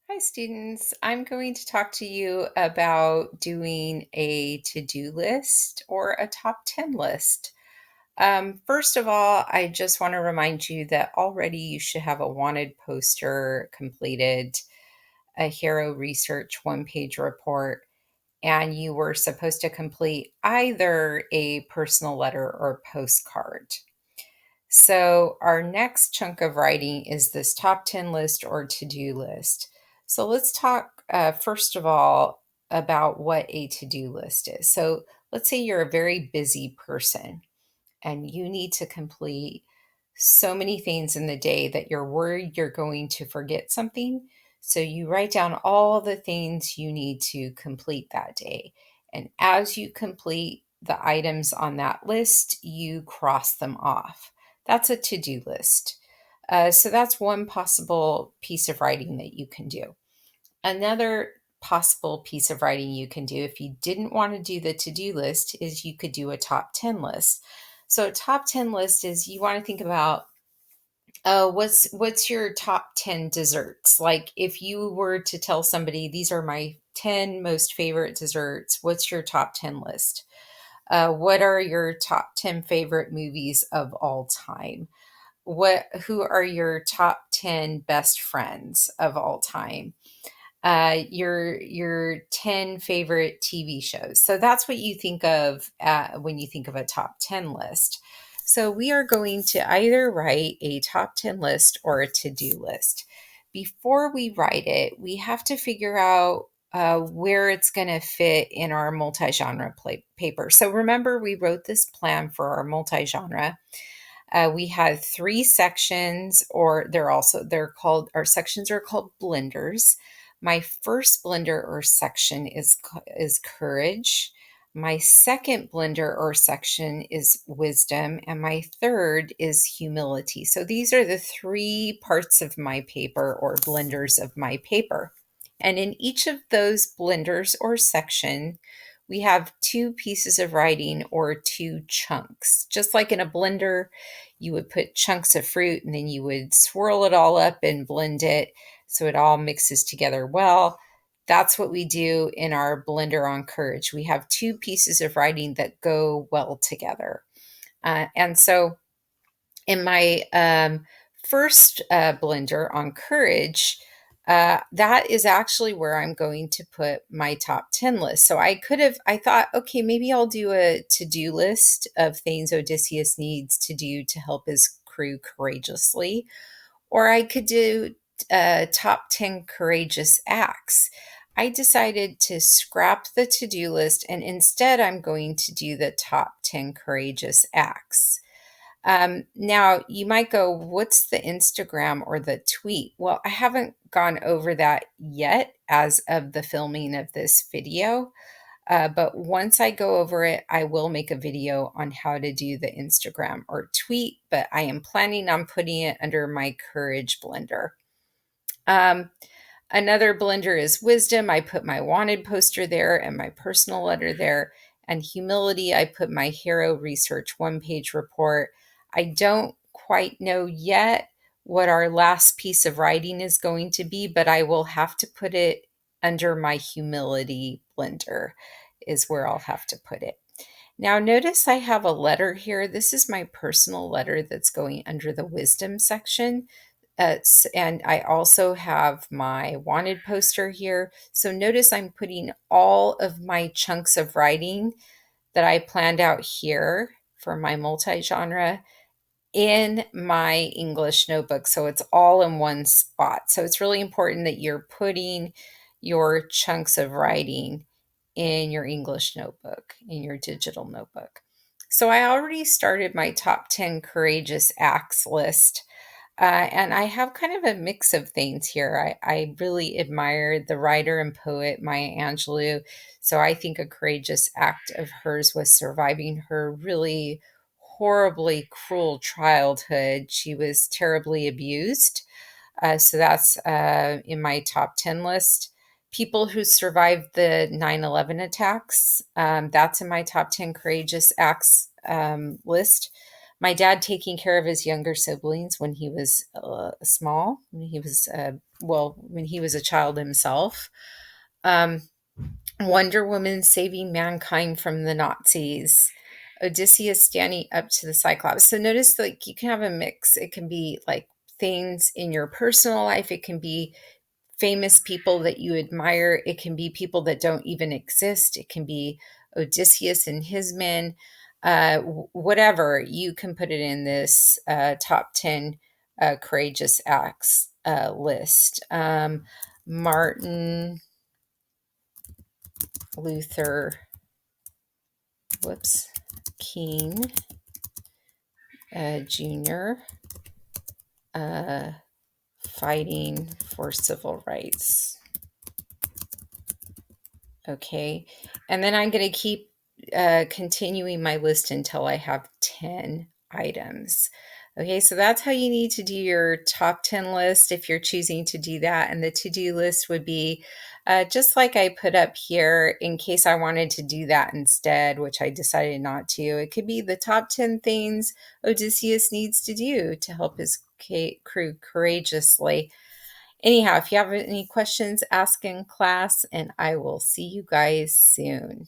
Hi, students. I'm going to talk to you about doing a to-do list or a top 10 list. First of all, I just want to remind you that already you should have a wanted poster completed, a Hero Research one-page report, and you were supposed to complete either a personal letter or postcard. So, our next chunk of writing is this top 10 list or to do list. So, let's talk first of all about what a to do list is. So, let's say you're a very busy person and you need to complete so many things in the day that you're worried you're going to forget something. So, you write down all the things you need to complete that day. And as you complete the items on that list, you cross them off. That's a to do list. So that's one possible piece of writing that you can do. Another possible piece of writing you can do if you didn't want to do the to do list is you could do a top 10 list. So, a top 10 list is you want to think about what's your top 10 desserts? Like if you were to tell somebody these are my 10 most favorite desserts, what's your top 10 list? What are your top 10 favorite movies of all time? Who are your top 10 best friends of all time? Your 10 favorite TV shows. So that's what you think of when you think of a top 10 list. So we are going to either write a top 10 list or a to-do list. Before we write it, we have to figure out where it's going to fit in our multi-genre paper. So remember, we wrote this plan for our multi-genre. We had three sections, or they're called, our sections are called blenders. My first blender or section is courage. My second blender or section is wisdom, and my third is humility. So these are the three parts of my paper or blenders of my paper. And in each of those blenders or section, we have two pieces of writing or two chunks. Just like in a blender, you would put chunks of fruit and then you would swirl it all up and blend it so it all mixes together well. That's what we do in our blender on courage. We have two pieces of writing that go well together. And so in my first blender on courage, that is actually where I'm going to put my top 10 list. So I thought, okay, maybe I'll do a to do list of things Odysseus needs to do to help his crew courageously. Or I could do top 10 courageous acts. I decided to scrap the to do list and instead I'm going to do the top 10 courageous acts. Now, you might go, what's the Instagram or the tweet? Well, I haven't gone over that yet as of the filming of this video. But once I go over it, I will make a video on how to do the Instagram or tweet, but I am planning on putting it under my Courage blender. Um, Another blender is wisdom. I put my wanted poster there and my personal letter there. And humility, I put my Hero Research one-page report. I don't quite know yet what our last piece of writing is going to be, but I will have to put it under my humility blender is where I'll have to put it. Now notice I have a letter here. This is my personal letter that's going under the wisdom section. And I also have my wanted poster here. So notice I'm putting all of my chunks of writing that I planned out here for my multi-genre in my English notebook. So it's all in one spot. So it's really important that you're putting your chunks of writing in your English notebook, in your digital notebook. So I already started my top 10 courageous acts list. And I have kind of a mix of things here. I really admire the writer and poet Maya Angelou. So I think a courageous act of hers was surviving her really horribly cruel childhood. She was terribly abused. So that's in my top 10 list. People who survived the 9/11 attacks, that's in my top 10 courageous acts list. My dad taking care of his younger siblings when he was small, when he was, when he was a child himself. Um, Wonder Woman saving mankind from the Nazis. Odysseus standing up to the Cyclops. So notice, like, you can have a mix. It can be like things in your personal life. It can be famous people that you admire. It can be people that don't even exist. It can be Odysseus and his men. Whatever, you can put it in this top 10 courageous acts list. Martin Luther, King Jr. Fighting for civil rights. Okay, and then I'm going to keep continuing my list until I have 10 items. Okay, so that's how you need to do your top 10 list if you're choosing to do that. And the to-do list would be just like I put up here in case I wanted to do that instead, which I decided not to. It could be the top 10 things Odysseus needs to do to help his crew courageously. Anyhow, if you have any questions, ask in class, and I will see you guys soon.